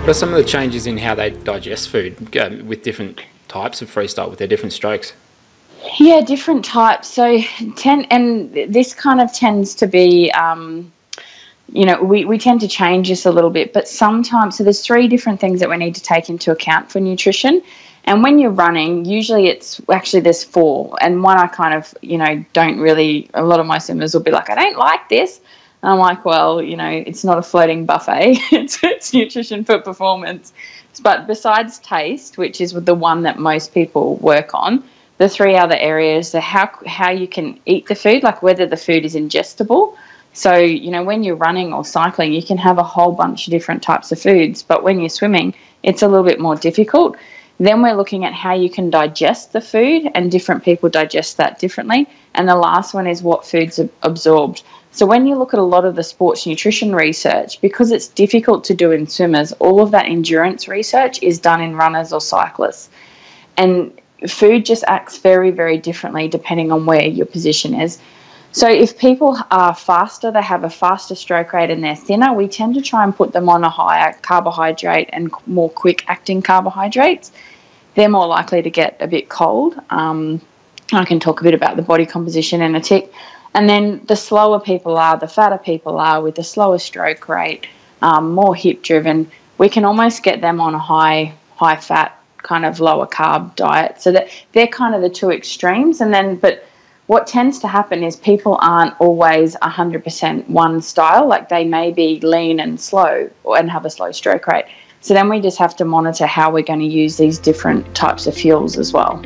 What are some of the changes in how they digest food with different types of freestyle, with their different strokes? Yeah, different types. So, and this kind of tends to be, you know, we tend to change this a little bit, but sometimes, so there's 3 different things that we need to take into account for nutrition. And when you're running, usually there's 4. And one I kind of, you know, don't really, a lot of my swimmers will be like, I don't like this. And I'm like, well, you know, it's not a floating buffet. It's nutrition for performance. But besides taste, which is the one that most people work on, the 3 other areas are how you can eat the food, like whether the food is ingestible. So, you know, when you're running or cycling, you can have a whole bunch of different types of foods. But when you're swimming, it's a little bit more difficult. Then we're looking at how you can digest the food, and different people digest that differently. And the last one is what foods are absorbed. So when you look at a lot of the sports nutrition research, because it's difficult to do in swimmers, all of that endurance research is done in runners or cyclists. And food just acts very, very differently depending on where your position is. So if people are faster, they have a faster stroke rate and they're thinner, we tend to try and put them on a higher carbohydrate and more quick-acting carbohydrates. They're more likely to get a bit cold. I can talk a bit about the body composition in a tick. And then the slower people are, the fatter people are, with a slower stroke rate, more hip-driven, we can almost get them on a high-fat, kind of lower carb diet. So that they're kind of the 2 extremes. And then, but what tends to happen is people aren't always 100% one style. Like they may be lean and slow and have a slow stroke rate. So then we just have to monitor how we're going to use these different types of fuels as well.